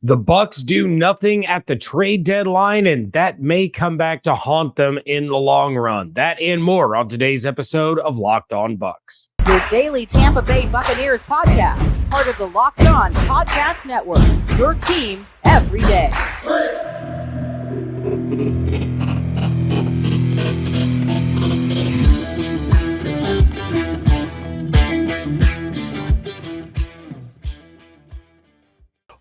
The Bucs do nothing at the trade deadline, and that may come back to haunt them in the long run. That and more on today's episode of Locked On Bucs. Your daily Tampa Bay Buccaneers podcast, part of the Locked On Podcast Network. Your team every day.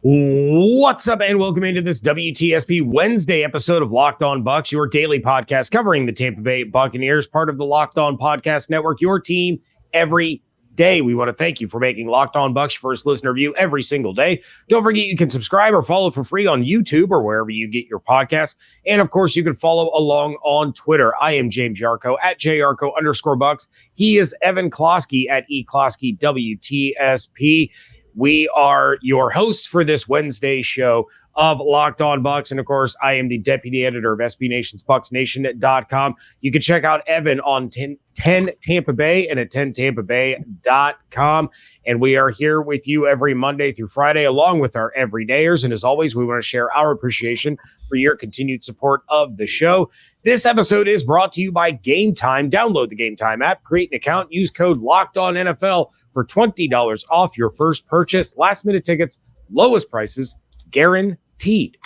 What's up, and welcome into this WTSP Wednesday episode of Locked On Bucs, your daily podcast covering the Tampa Bay Buccaneers, part of the Locked On Podcast Network, your team every day. We want to thank you for making Locked On Bucs your first listener view every single day. Don't forget you can subscribe or follow for free on YouTube or wherever you get your podcasts. And of course, you can follow along on Twitter. I am James Yarcho at JYarcho_Bucs. He is Evan Klosky at eKlosky WTSP. We are your hosts for this Wednesday show of Locked On Bucs. And of course, I am the deputy editor of SB Nation's BucsNation.com. You can check out Evan on 10 Tampa Bay and at 10TampaBay.com. And we are here with you every Monday through Friday, along with our everydayers. And as always, we want to share our appreciation for your continued support of the show. This episode is brought to you by Game Time. Download the Game Time app, create an account, use code LOCKEDONNFL for $20 off your first purchase. Last minute tickets, lowest prices, guaranteed.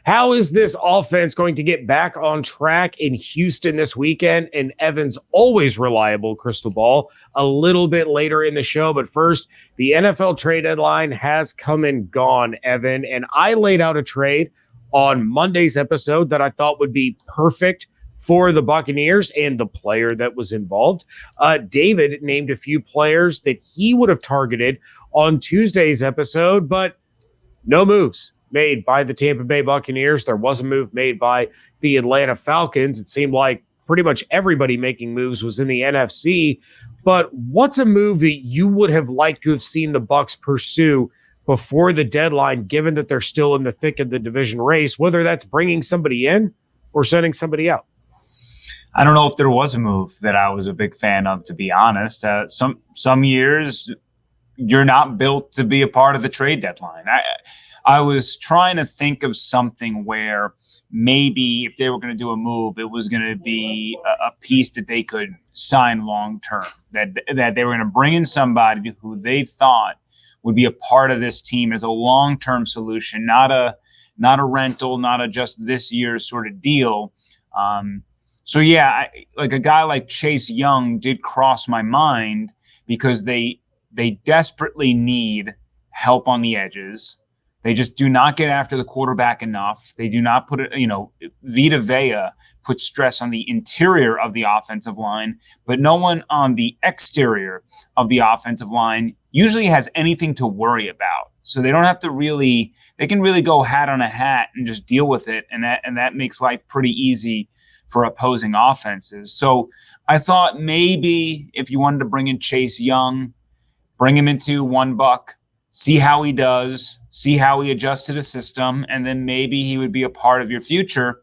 How is this offense going to get back on track in Houston this weekend? And Evan's always reliable crystal ball a little bit later in the show. But first, the NFL trade deadline has come and gone, Evan. And I laid out a trade on Monday's episode that I thought would be perfect for the Buccaneers and the player that was involved. David named a few players that he would have targeted on Tuesday's episode, but no moves made by the Tampa Bay Buccaneers. There was a move made by the Atlanta Falcons. It seemed like pretty much everybody making moves was in the NFC. But what's a move that you would have liked to have seen the Bucs pursue before the deadline, given that they're still in the thick of the division race, whether that's bringing somebody in or sending somebody out? I don't know if there was a move that I was a big fan of, to be honest. Some years you're not built to be a part of the trade deadline. I was trying to think of something where maybe if they were going to do a move, it was going to be a piece that they could sign long term, that they were going to bring in somebody who they thought would be a part of this team as a long term solution, not a rental, not a just this year's sort of deal. So yeah, like a guy like Chase Young did cross my mind because they desperately need help on the edges. They just do not get after the quarterback enough. They do not put it, Vita Vea puts stress on the interior of the offensive line, but no one on the exterior of the offensive line usually has anything to worry about. So they don't have to they can really go hat on a hat and just deal with it. And that makes life pretty easy for opposing offenses. So I thought maybe if you wanted to bring in Chase Young, bring him into $1, see how he does, see how he adjusts to the system, and then maybe he would be a part of your future.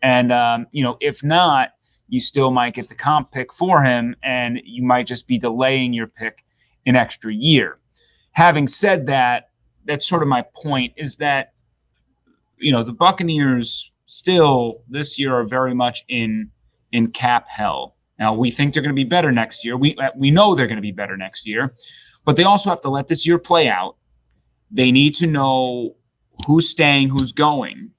And, if not, you still might get the comp pick for him, and you might just be delaying your pick an extra year. Having said that, that's sort of my point, is that, the Buccaneers still this year are very much in cap hell. Now, we think they're going to be better next year. We know they're going to be better next year. But they also have to let this year play out. They need to know who's staying, who's going.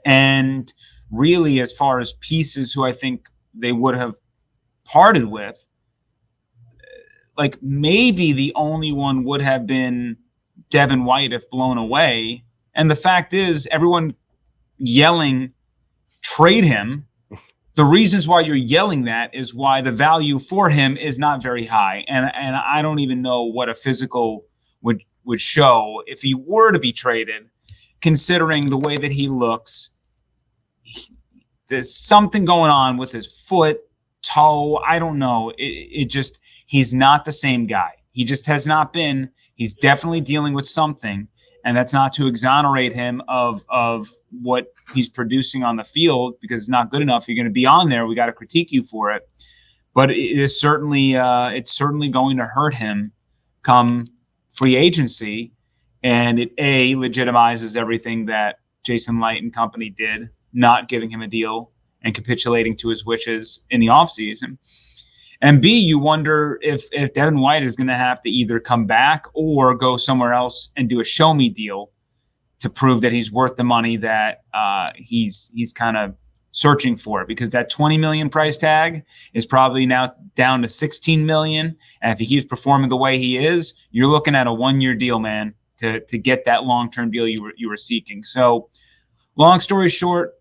And really, as far as pieces who I think they would have parted with, like maybe the only one would have been Devin White if blown away. And the fact is, everyone yelling, trade him. The reasons why you're yelling that is why the value for him is not very high. And I don't even know what a physical would show if he were to be traded, considering the way that he looks. There's something going on with his foot, toe. I don't know. He's not the same guy. He just has not been. He's definitely dealing with something. And that's not to exonerate him of what he's producing on the field, because it's not good enough. You're going to be on there. We got to critique you for it. But it is certainly going to hurt him come free agency. And it legitimizes everything that Jason Licht and company did, not giving him a deal and capitulating to his wishes in the offseason. And B, you wonder if Devin White is going to have to either come back or go somewhere else and do a show me deal to prove that he's worth the money that he's kind of searching for, because that $20 million price tag is probably now down to $16 million. And if he keeps performing the way he is, you're looking at a 1-year deal, man, to get that long-term deal you were seeking. So long story short,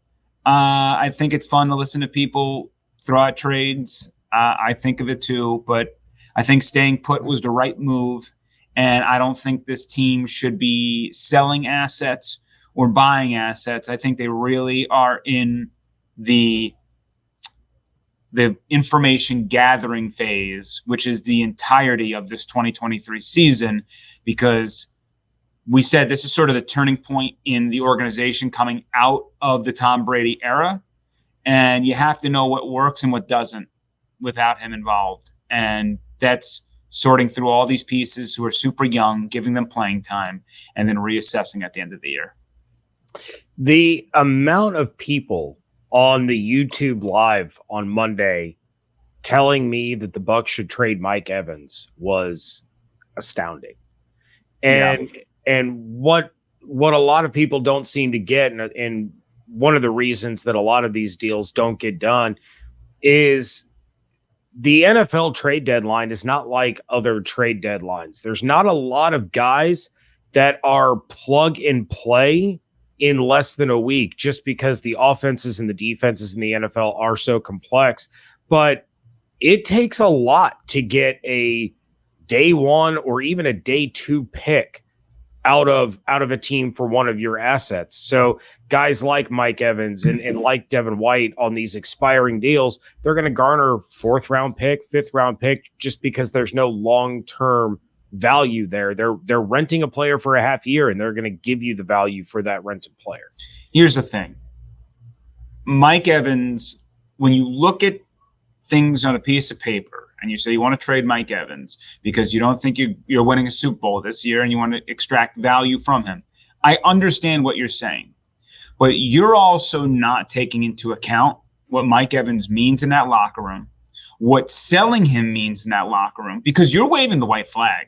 I think it's fun to listen to people throw out trades. I think of it too, but I think staying put was the right move. And I don't think this team should be selling assets or buying assets. I think they really are in the information gathering phase, which is the entirety of this 2023 season, because we said this is sort of the turning point in the organization coming out of the Tom Brady era. And you have to know what works and what doesn't without him involved. And that's sorting through all these pieces who are super young, giving them playing time, and then reassessing at the end of the year. The amount of people on the YouTube live on Monday telling me that the Bucs should trade Mike Evans was astounding. And what a lot of people don't seem to get, and one of the reasons that a lot of these deals don't get done, is the NFL trade deadline is not like other trade deadlines. There's not a lot of guys that are plug and play in less than a week, just because the offenses and the defenses in the NFL are so complex. But it takes a lot to get a day 1 or even a day 2 pick out of a team for one of your assets. So guys like Mike Evans and like Devin White on these expiring deals, they're going to garner 4th round pick, 5th round pick, just because there's no long-term value there. They're renting a player for a half year, and they're going to give you the value for that rented player. Here's the thing. Mike Evans, when you look at things on a piece of paper, and you say you want to trade Mike Evans because you don't think you're winning a Super Bowl this year and you want to extract value from him, I understand what you're saying. But you're also not taking into account what Mike Evans means in that locker room, what selling him means in that locker room, because you're waving the white flag.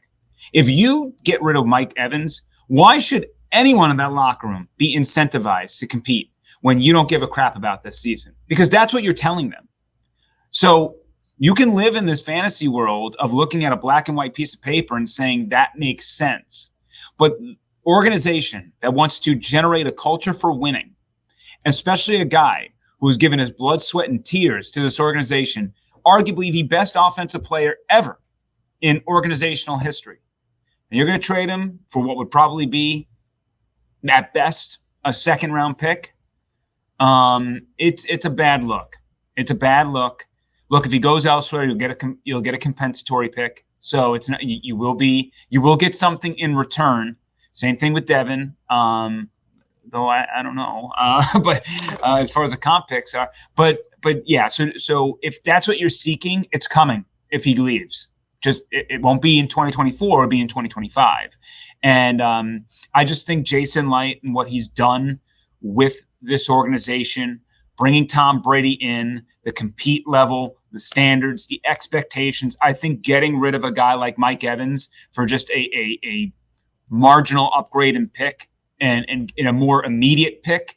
If you get rid of Mike Evans, why should anyone in that locker room be incentivized to compete when you don't give a crap about this season? Because that's what you're telling them. So you can live in this fantasy world of looking at a black and white piece of paper and saying that makes sense. But organization that wants to generate a culture for winning, especially a guy who's given his blood, sweat, and tears to this organization, arguably the best offensive player ever in organizational history, and you're going to trade him for what would probably be, at best, a 2nd round pick. It's a bad look. It's a bad look. Look, if he goes elsewhere, you'll get a compensatory pick. So it's not, you will get something in return. Same thing with Devin. Though I don't know, but as far as the comp picks are, but yeah. So if that's what you're seeking, it's coming. If he leaves, just it won't be in 2024; it'll be in 2025. And I just think Jason Licht and what he's done with this organization, bringing Tom Brady in, the compete level, the standards, the expectations. I think getting rid of a guy like Mike Evans for just a marginal upgrade in pick and in a more immediate pick,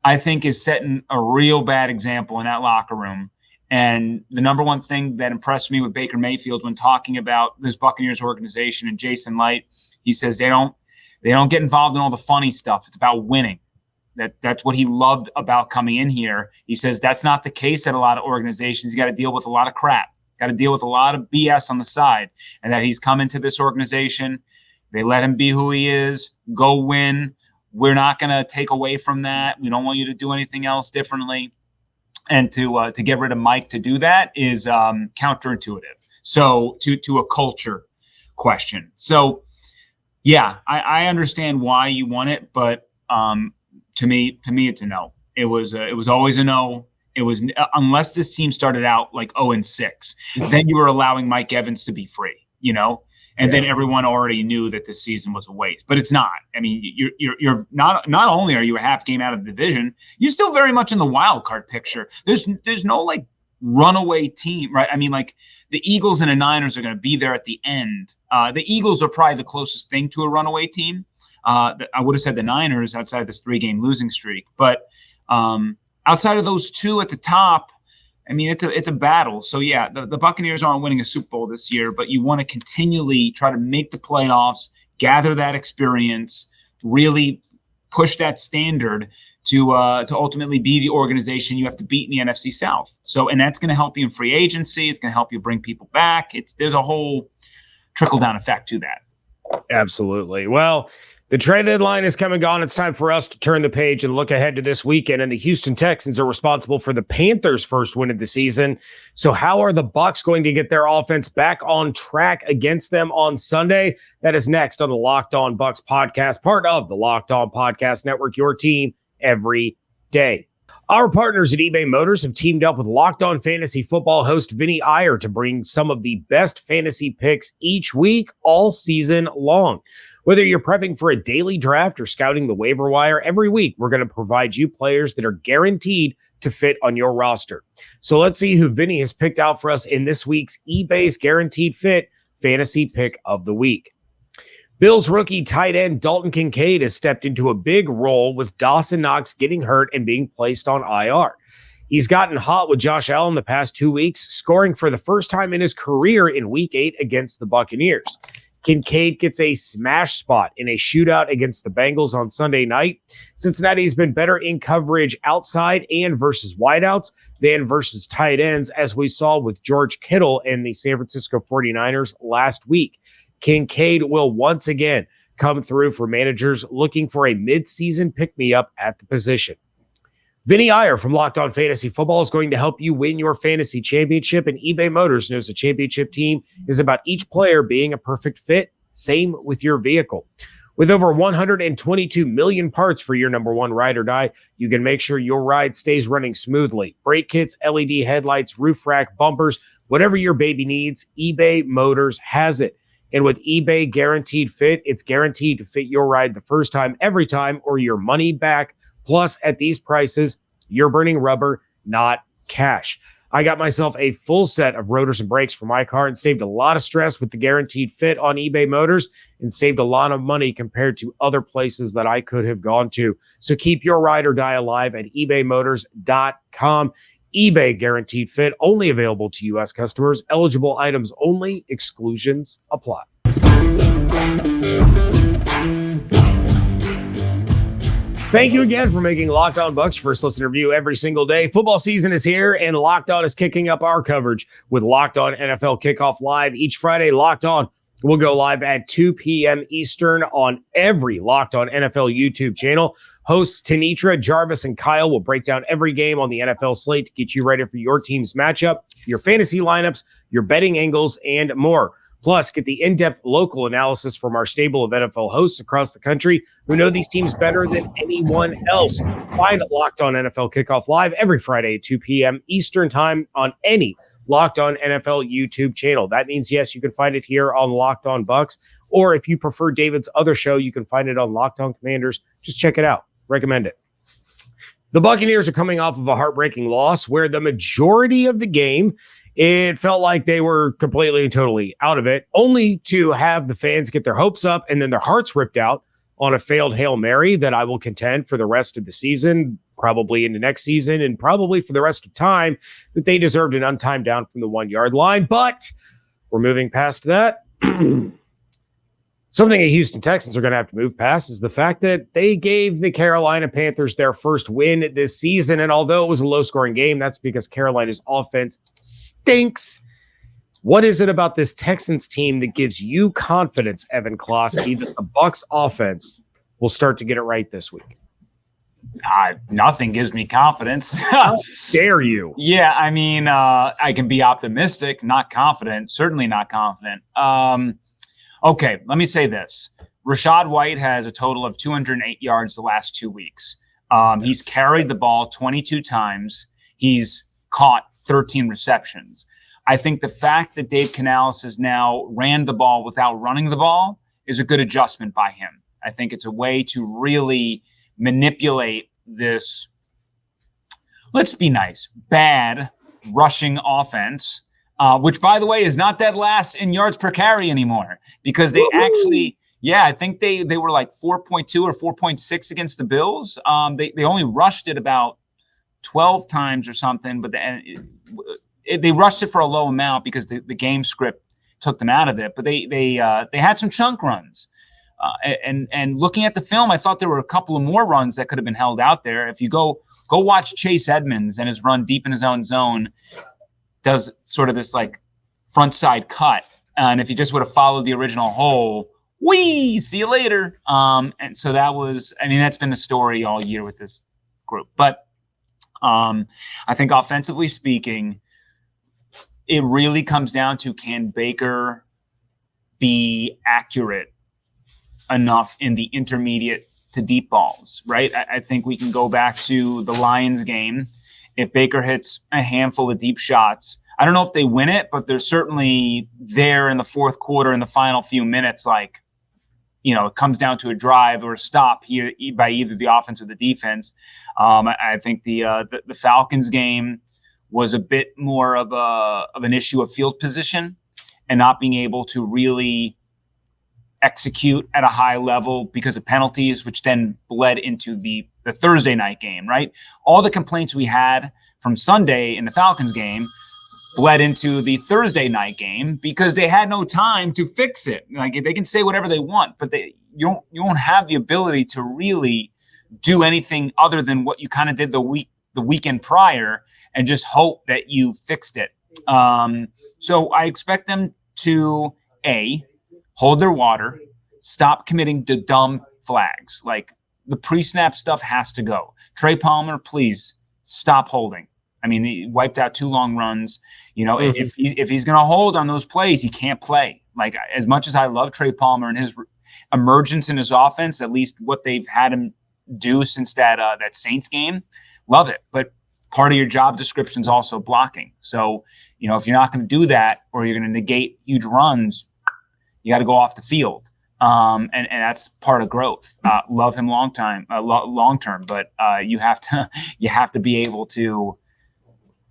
I think is setting a real bad example in that locker room. And the number one thing that impressed me with Baker Mayfield when talking about this Buccaneers organization and Jason Licht, he says they don't get involved in all the funny stuff. It's about winning. That's what he loved about coming in here. He says that's not the case at a lot of organizations. You got to deal with a lot of crap, got to deal with a lot of BS on the side, and that he's come into this organization. They let him be who he is, go win. We're not going to take away from that. We don't want you to do anything else differently. And to get rid of Mike to do that is counterintuitive. So to a culture question. So yeah, I understand why you want it, but to me, it's a no. It was always a no. It was unless this team started out like 0-6, then you were allowing Mike Evans to be free. You know, And then everyone already knew that this season was a waste, but it's not. I mean, you're not only are you a half game out of the division, you're still very much in the wild card picture. There's no like runaway team, right? I mean, like the Eagles and the Niners are going to be there at the end. The Eagles are probably the closest thing to a runaway team. I would have said the Niners outside of this 3-game losing streak, but outside of those two at the top, I mean, it's a battle. So, yeah, the Buccaneers aren't winning a Super Bowl this year, but you want to continually try to make the playoffs, gather that experience, really push that standard to ultimately be the organization you have to beat in the NFC South. So, and that's going to help you in free agency. It's going to help you bring people back. There's a whole trickle-down effect to that. Absolutely. Well, the trade deadline is come and gone. It's time for us to turn the page and look ahead to this weekend. And the Houston Texans are responsible for the Panthers' first win of the season. So how are the Bucs going to get their offense back on track against them on Sunday? That is next on the Locked On Bucs podcast, part of the Locked On Podcast Network, your team every day. Our partners at eBay Motors have teamed up with Locked On Fantasy Football host Vinny Iyer to bring some of the best fantasy picks each week, all season long. Whether you're prepping for a daily draft or scouting the waiver wire, every week we're going to provide you players that are guaranteed to fit on your roster. So let's see who Vinny has picked out for us in this week's eBay's Guaranteed Fit Fantasy Pick of the Week. Bills rookie tight end Dalton Kincaid has stepped into a big role with Dawson Knox getting hurt and being placed on IR. He's gotten hot with Josh Allen the past 2 weeks, scoring for the first time in his career in Week 8 against the Buccaneers. Kincaid gets a smash spot in a shootout against the Bengals on Sunday night. Cincinnati has been better in coverage outside and versus wideouts than versus tight ends, as we saw with George Kittle and the San Francisco 49ers last week. Kincaid will once again come through for managers looking for a midseason pick-me-up at the position. Vinny Iyer from Locked On Fantasy Football is going to help you win your fantasy championship, and eBay Motors knows a championship team is about each player being a perfect fit. Same with your vehicle. With over 122 million parts for your number one ride or die, you can make sure your ride stays running smoothly. Brake kits, LED headlights, roof rack, bumpers, whatever your baby needs, eBay Motors has it. And with eBay Guaranteed Fit, it's guaranteed to fit your ride the first time, every time, or your money back. Plus, at these prices, you're burning rubber, not cash. I got myself a full set of rotors and brakes for my car and saved a lot of stress with the Guaranteed Fit on eBay Motors and saved a lot of money compared to other places that I could have gone to. So keep your ride or die alive at ebaymotors.com. eBay Guaranteed Fit, only available to U.S. customers. Eligible items only. Exclusions apply. Thank you again for making Locked On Bucs first listen review every single day. Football season is here, and Locked On is kicking up our coverage with Locked On NFL Kickoff Live. Each Friday, Locked On will go live at 2 p.m. Eastern on every Locked On NFL YouTube channel. Hosts Tanitra, Jarvis, and Kyle will break down every game on the NFL slate to get you ready for your team's matchup, your fantasy lineups, your betting angles, and more. Plus, get the in-depth local analysis from our stable of NFL hosts across the country who know these teams better than anyone else. Find Locked On NFL Kickoff Live every Friday at 2 p.m. Eastern Time on any Locked On NFL YouTube channel. That means, yes, you can find it here on Locked On Bucs, or if you prefer David's other show, you can find it on Locked On Commanders. Just check it out. Recommend it. The Buccaneers are coming off of a heartbreaking loss where the majority of the game it felt like they were completely and totally out of it, only to have the fans get their hopes up and then their hearts ripped out on a failed Hail Mary that I will contend for the rest of the season, probably into next season, and probably for the rest of time, that they deserved an untimed down from the 1 yard line. But we're moving past that. Something the Houston Texans are going to have to move past is the fact that they gave the Carolina Panthers their first win this season. And although it was a low-scoring game, that's because Carolina's offense stinks. What is it about this Texans team that gives you confidence, Evan Klosky, that the Bucs offense will start to get it right this week? Nothing gives me confidence. How dare you? Yeah, I mean, I can be optimistic, not confident. Certainly not confident. Okay, let me say this. Rachaad White has a total of 208 yards the last 2 weeks. He's carried the ball 22 times. He's caught 13 receptions. I think the fact that Dave Canales has now ran the ball without running the ball is a good adjustment by him. I think it's a way to really manipulate this, let's be nice, bad rushing offense, which, by the way, is not dead last in yards per carry anymore, because they actually, I think they were like 4.2 or 4.6 against the Bills. They only rushed it about 12 times or something, but they rushed it for a low amount because the game script took them out of it. But they had some chunk runs. And looking at the film, I thought there were a couple of more runs that could have been held out there. If you go watch Chase Edmonds and his run deep in his own zone, does sort of this like front side cut. And if you just would have followed the original hole, see you later. And so that's been a story all year with this group. But I think offensively speaking, it really comes down to, can Baker be accurate enough in the intermediate to deep balls, right? I think we can go back to the Lions game. If Baker hits a handful of deep shots, I don't know if they win it, but they're certainly there in the fourth quarter in the final few minutes. Like, it comes down to a drive or a stop here by either the offense or the defense. I think the Falcons game was a bit more of an issue of field position and not being able to really execute at a high level because of penalties, which then bled into the Thursday night game, right? All the complaints we had from Sunday in the Falcons game bled into the Thursday night game because they had no time to fix it. Like, they can say whatever they want, but you don't have the ability to really do anything other than what you kind of did the weekend prior and just hope that you fixed it. So I expect them to hold their water, stop committing the dumb flags. Like, the pre-snap stuff has to go. Trey Palmer, please stop holding. I mean, he wiped out 2 long runs. If he's going to hold on those plays, he can't play. Like, as much as I love Trey Palmer and his emergence in his offense, at least what they've had him do since that Saints game, love it. But part of your job description is also blocking. So, if you're not going to do that, or you're going to negate huge runs, you got to go off the field. And that's part of growth. Love him long term, but you have to be able to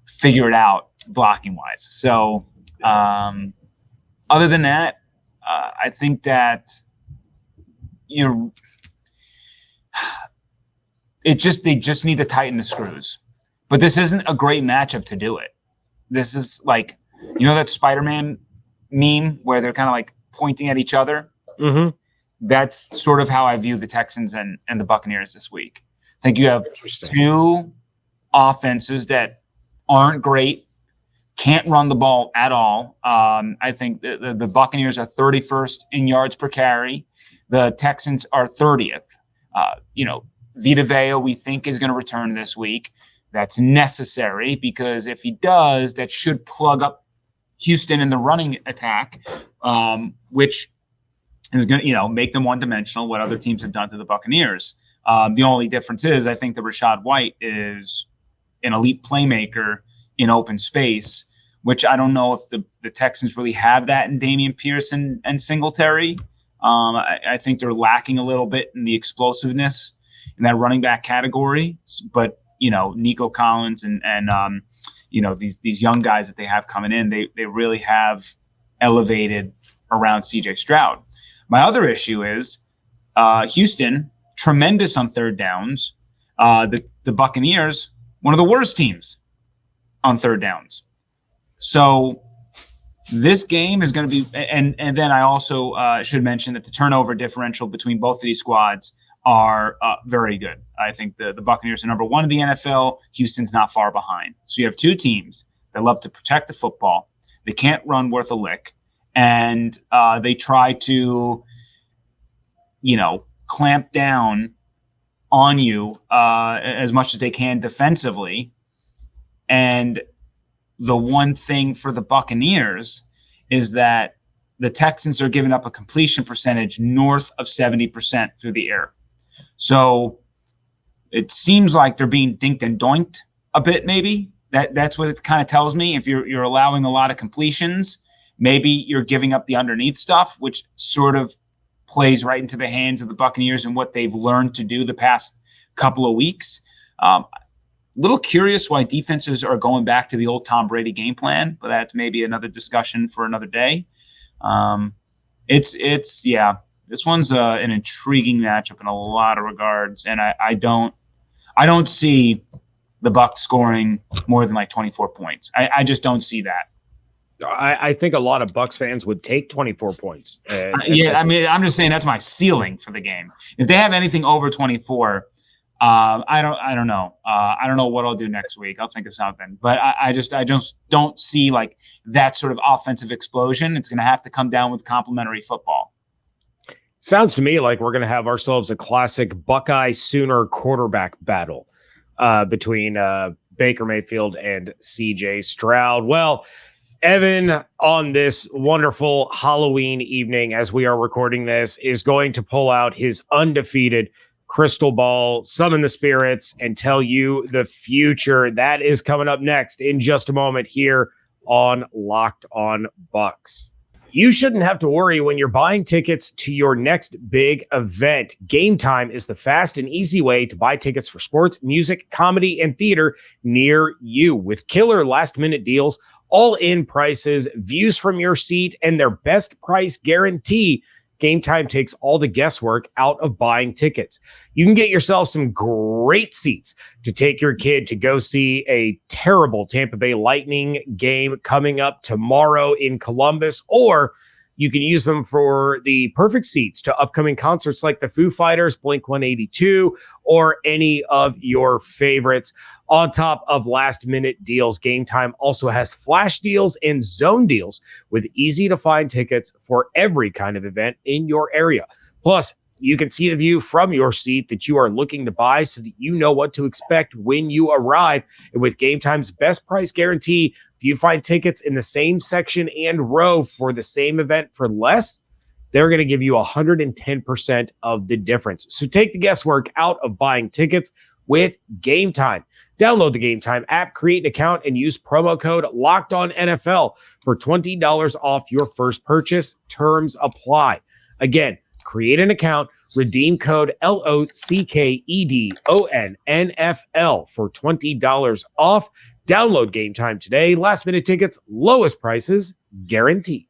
figure it out blocking wise. So, other than that, I think that they just need to tighten the screws. But this isn't a great matchup to do it. This is like, that Spider-Man meme where they're kind of like pointing at each other. Mm-hmm. That's sort of how I view the Texans and the Buccaneers this week. I think you have 2 offenses that aren't great, can't run the ball at all. I think the Buccaneers are 31st in yards per carry. The Texans are 30th. Vita Vea, we think, is going to return this week. That's necessary because if he does, that should plug up Houston in the running attack, which is going to, make them one-dimensional, what other teams have done to the Buccaneers. The only difference is I think that Rachaad White is an elite playmaker in open space, which I don't know if the Texans really have that in Dameon Pierce and Singletary. I think they're lacking a little bit in the explosiveness in that running back category. But, Nico Collins and these young guys that they have coming in, they really have elevated around CJ Stroud. My other issue is Houston, tremendous on third downs. The Buccaneers, one of the worst teams on third downs. So this game is going to be, and then I also should mention that the turnover differential between both of these squads are very good. I think the Buccaneers are number 1 in the NFL. Houston's not far behind. So you have 2 teams that love to protect the football. They can't run worth a lick. And they try to, clamp down on you as much as they can defensively. And the one thing for the Buccaneers is that the Texans are giving up a completion percentage north of 70% through the air. So it seems like they're being dinked and doinked a bit, maybe. That's what it kind of tells me. If you're allowing a lot of completions, maybe you're giving up the underneath stuff, which sort of plays right into the hands of the Buccaneers and what they've learned to do the past couple of weeks. Little curious why defenses are going back to the old Tom Brady game plan, but that's maybe another discussion for another day. This one's an intriguing matchup in a lot of regards, and I don't see the Bucs scoring more than like 24 points. I just don't see that. I think a lot of Bucs fans would take 24 points. I'm just saying that's my ceiling for the game. If they have anything over 24, I don't know. I don't know what I'll do next week. I'll think of something, but I just don't see like that sort of offensive explosion. It's going to have to come down with complementary football. Sounds to me like we're going to have ourselves a classic Buckeye Sooner quarterback battle between Baker Mayfield and CJ Stroud. Well, Evan, on this wonderful Halloween evening, as we are recording this, is going to pull out his undefeated crystal ball, summon the spirits, and tell you the future. That is coming up next in just a moment here on Locked On Bucs. You shouldn't have to worry when you're buying tickets to your next big event. Game Time is the fast and easy way to buy tickets for sports, music, comedy, and theater near you. With killer last-minute deals, all-in prices, views from your seat, and their best price guarantee, Game Time takes all the guesswork out of buying tickets. You can get yourself some great seats to take your kid to go see a terrible Tampa Bay Lightning game coming up tomorrow in Columbus, or you can use them for the perfect seats to upcoming concerts like the Foo Fighters, Blink-182, or any of your favorites. On top of last-minute deals, Game Time also has flash deals and zone deals with easy-to-find tickets for every kind of event in your area. Plus, you can see the view from your seat that you are looking to buy so that you know what to expect when you arrive. And with Game Time's best price guarantee, if you find tickets in the same section and row for the same event for less, they're going to give you 110% of the difference. So take the guesswork out of buying tickets with Game Time. Download the Game Time app, create an account, and use promo code LOCKEDONNFL for $20 off your first purchase. Terms apply. Again, create an account, redeem code LOCKEDONNFL for $20 off. Download Game Time today. Last minute tickets, lowest prices guaranteed.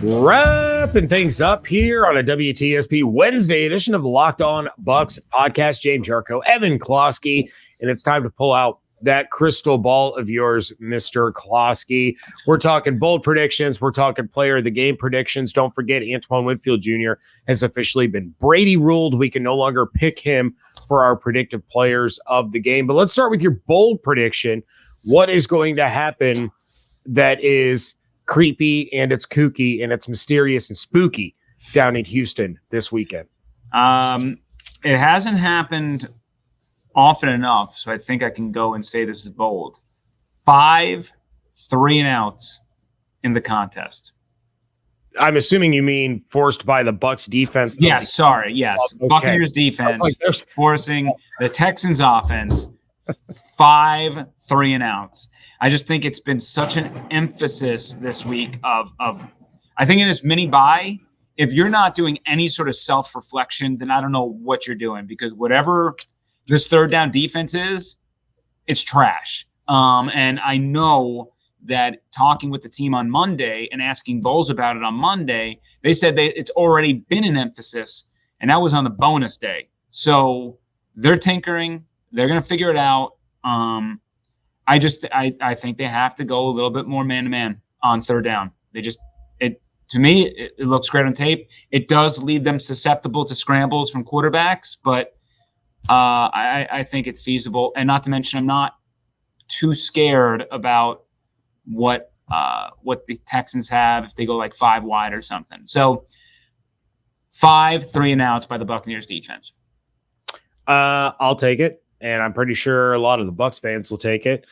Wrapping things up here on a WTSP Wednesday edition of the Locked On Bucs podcast. James Yarcho, Evan Klosky, and it's time to pull out that crystal ball of yours, Mr. Klosky. We're talking bold predictions. We're talking player of the game predictions. Don't forget, Antoine Winfield Jr. has officially been Brady ruled. We can no longer pick him for our predictive players of the game. But let's start with your bold prediction. What is going to happen that is creepy and it's kooky and it's mysterious and spooky down in Houston this weekend? It hasn't happened often enough, so I think I can go and say this is bold. 5 3-and-outs in the contest. I'm assuming you mean forced by the Bucs defense. Yes, sorry. Yes. Okay. Buccaneers defense forcing the Texans offense 5 3-and-outs. I just think it's been such an emphasis this week of I think in this mini bye, if you're not doing any sort of self-reflection, then I don't know what you're doing, because whatever this third down defense is, it's trash. And I know that talking with the team on Monday and asking Bowles about it on Monday, they said it's already been an emphasis, and that was on the bonus day. So they're tinkering. They're going to figure it out. I think they have to go a little bit more man-to-man on third down. To me, it looks great on tape. It does leave them susceptible to scrambles from quarterbacks, but I think it's feasible. And not to mention, I'm not too scared about what the Texans have if they go like 5 wide or something. So 5 3-and-outs by the Buccaneers defense. I'll take it, and I'm pretty sure a lot of the Bucs fans will take it.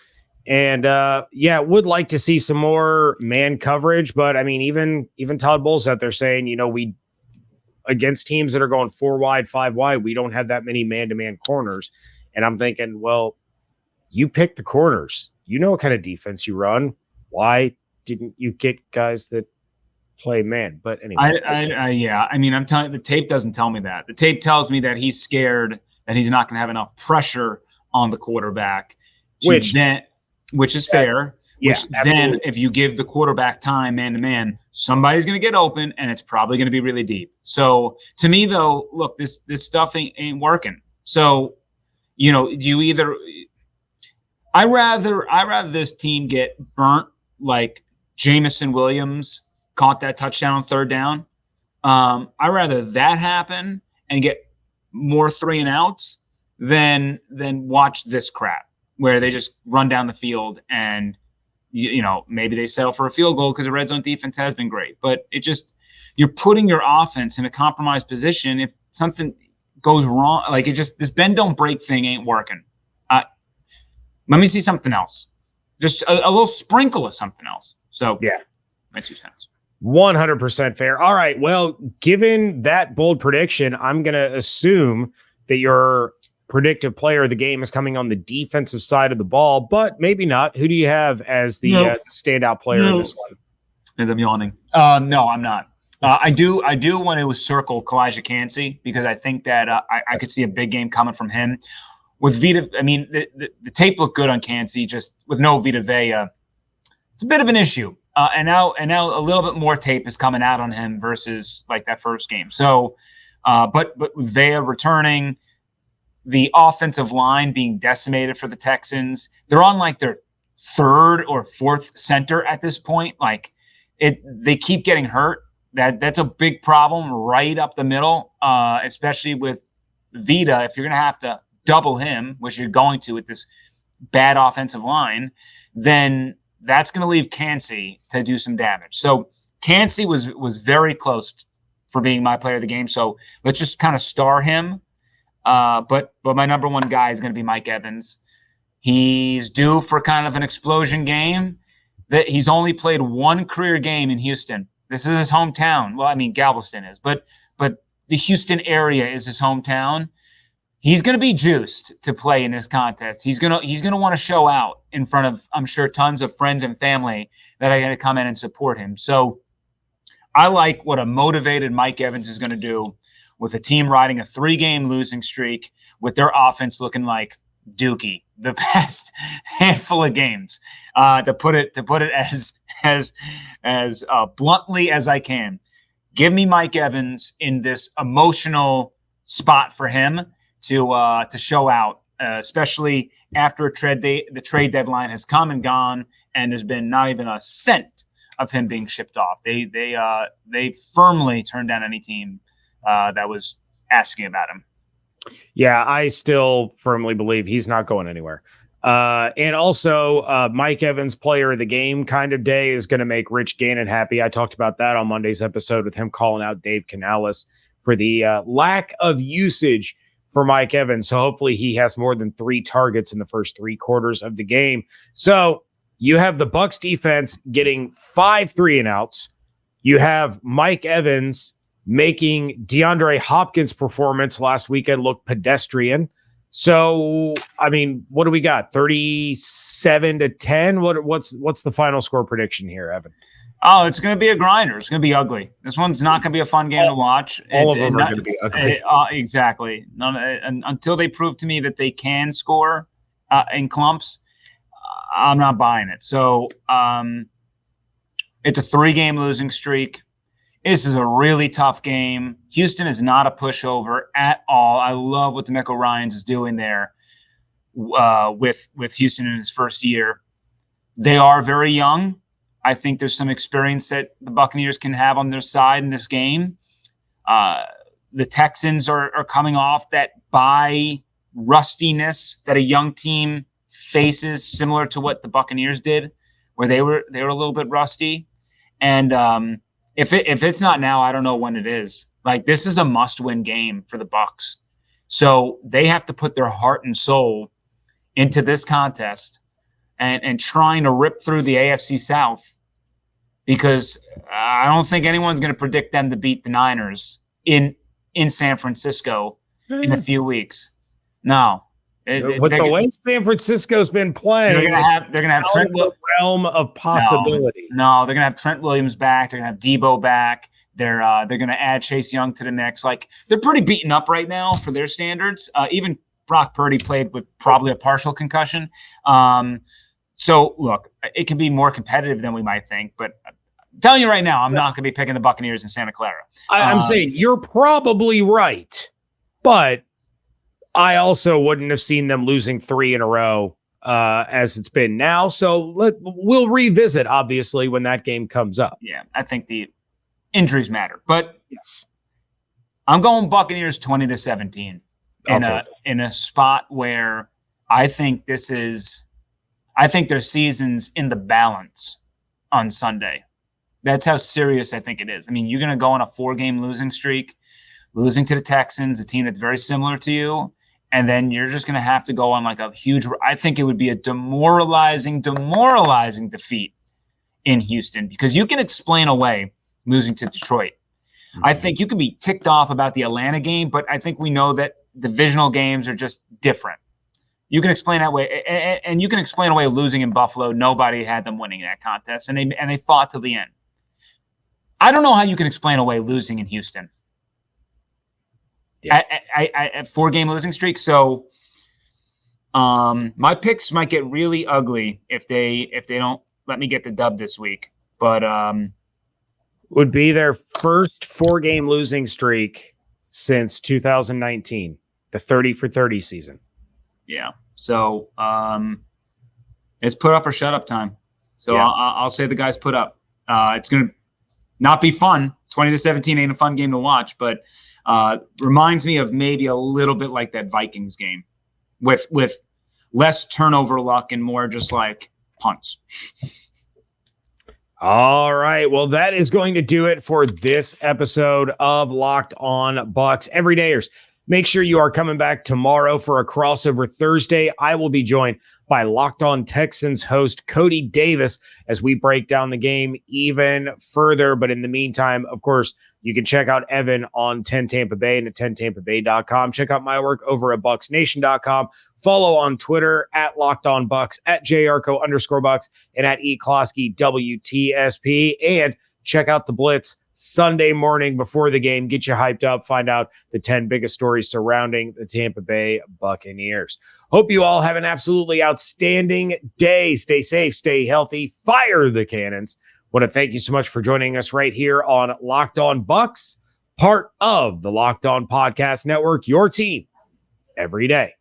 And would like to see some more man coverage, but I mean, even Todd Bowles out there saying, against teams that are going 4 wide, 5 wide, we don't have that many man-to-man corners. And I'm thinking, well, you pick the corners. You know what kind of defense you run. Why didn't you get guys that play man? But anyway. Yeah. I mean, I'm telling you, the tape doesn't tell me that. The tape tells me that he's scared that he's not going to have enough pressure on the quarterback. Which is fair. Yeah, which then, if you give the quarterback time man to man, somebody's going to get open, and it's probably going to be really deep. So to me, though, look, this stuff ain't working. So you either I rather this team get burnt like Jameson Williams caught that touchdown on third down. I rather that happen and get more 3 and outs than watch this crap where they just run down the field and maybe they settle for a field goal because the red zone defense has been great. But you're putting your offense in a compromised position if something goes wrong. Like this bend don't break thing ain't working. Let me see something else. Just a little sprinkle of something else. So yeah, my 2 cents. 100% fair. All right. Well, given that bold prediction, I'm going to assume that your predictive player of the game is coming on the defensive side of the ball, but maybe not. Who do you have as the standout player in this one? And I'm yawning. No, I'm not. I do want to circle Kalijah Kancey because I think that I could see a big game coming from him. With Vita, I mean, the tape looked good on Kancey, just with no Vita Vea. It's a bit of an issue. And now a little bit more tape is coming out on him versus like that first game. So, but with Vea returning, the offensive line being decimated for the Texans, they're on like their 3rd or 4th center at this point. Like they keep getting hurt. That's a big problem right up the middle, especially with Vita. If you're going to have to double him, which you're going to with this bad offensive line, then that's going to leave Kancey to do some damage. So Kancey was very close for being my player of the game. So let's just kind of star him. But my number one guy is going to be Mike Evans. He's due for kind of an explosion game. That he's only played 1 career game in Houston. This is his hometown. Well, I mean, Galveston is, but the Houston area is his hometown. He's going to be juiced to play in this contest. He's going to want to show out in front of, I'm sure, tons of friends and family that are going to come in and support him. So I like what a motivated Mike Evans is going to do with a team riding a 3-game losing streak with their offense looking like Dookie the past handful of games. To put it as bluntly as I can, give me Mike Evans in this emotional spot for him to show out, especially after the trade deadline has come and gone, and there's been not even a cent of him being shipped off. They firmly turned down any team that was asking about him. Yeah, I still firmly believe he's not going anywhere. And also, Mike Evans, player of the game kind of day, is going to make Rich Gannon happy. I talked about that on Monday's episode with him calling out Dave Canales for the lack of usage for Mike Evans. So hopefully he has more than 3 targets in the first 3 quarters of the game. So you have the Bucs defense getting 5 3 and outs. You have Mike Evans making DeAndre Hopkins' performance last weekend look pedestrian. So, I mean, what do we got? 37-10? What's the final score prediction here, Evan? Oh, it's going to be a grinder. It's going to be ugly. This one's not going to be a fun game to watch. All of them are going to be ugly. Exactly. Until they prove to me that they can score in clumps, I'm not buying it. So it's a 3-game losing streak. This is a really tough game. Houston is not a pushover at all. I love what DeMeco Ryans is doing there with Houston in his first year. They are very young. I think there's some experience that the Buccaneers can have on their side in this game. The Texans are coming off that bye rustiness that a young team faces, similar to what the Buccaneers did, where they were a little bit rusty. And if it's not now, I don't know when it is. Like, this is a must-win game for the Bucs. So they have to put their heart and soul into this contest and trying to rip through the AFC South, because I don't think anyone's going to predict them to beat the Niners in San Francisco in a few weeks. No. With the way San Francisco's been playing, they're gonna have Trent the realm of possibility. No, they're gonna have Trent Williams back. They're gonna have Debo back. They're gonna add Chase Young to the mix. Like, they're pretty beaten up right now for their standards. Even Brock Purdy played with probably a partial concussion. So look, it can be more competitive than we might think. But I'm telling you right now, I'm not gonna be picking the Buccaneers in Santa Clara. I'm saying you're probably right, but I also wouldn't have seen them losing 3 in a row as it's been now. So we'll revisit, obviously, when that game comes up. Yeah, I think the injuries matter. But yes, I'm going Buccaneers 20-17 in a spot where I think their season's in the balance on Sunday. That's how serious I think it is. I mean, you're going to go on a 4-game losing streak, losing to the Texans, a team that's very similar to you. And then you're just going to have to go on like a huge – I think it would be a demoralizing defeat in Houston, because you can explain away losing to Detroit. Mm-hmm. I think you could be ticked off about the Atlanta game, but I think we know that divisional games are just different. You can explain that way, and you can explain away losing in Buffalo. Nobody had them winning that contest, and they fought to the end. I don't know how you can explain away losing in Houston. Yeah. At 4-game losing streak. So my picks might get really ugly if they don't let me get the dub this week. But would be their first 4-game losing streak since 2019, the 30-for-30 season. Yeah. So it's put up or shut up time. So yeah. I'll say the guys put up. It's going to not be fun. 20-17 ain't a fun game to watch, but reminds me of maybe a little bit like that Vikings game with less turnover luck and more just like punts. All right. Well, that is going to do it for this episode of Locked On Bucs. Everydayers, make sure you are coming back tomorrow for a crossover Thursday. I will be joined by Locked On Texans host Cody Davis as we break down the game even further. But in the meantime, of course, you can check out Evan on 10 Tampa Bay and at 10tampabay.com. Check out my work over at bucksnation.com. Follow on Twitter at Locked On Bucs, at JYarcho_Bucs, and at eCloskey WTSP. And check out the Blitz Sunday morning before the game. Get you hyped up. Find out the 10 biggest stories surrounding the Tampa Bay Buccaneers. Hope you all have an absolutely outstanding day. Stay safe, stay healthy, fire the cannons. Want to thank you so much for joining us right here on Locked On Bucs, part of the Locked On Podcast Network, your team every day.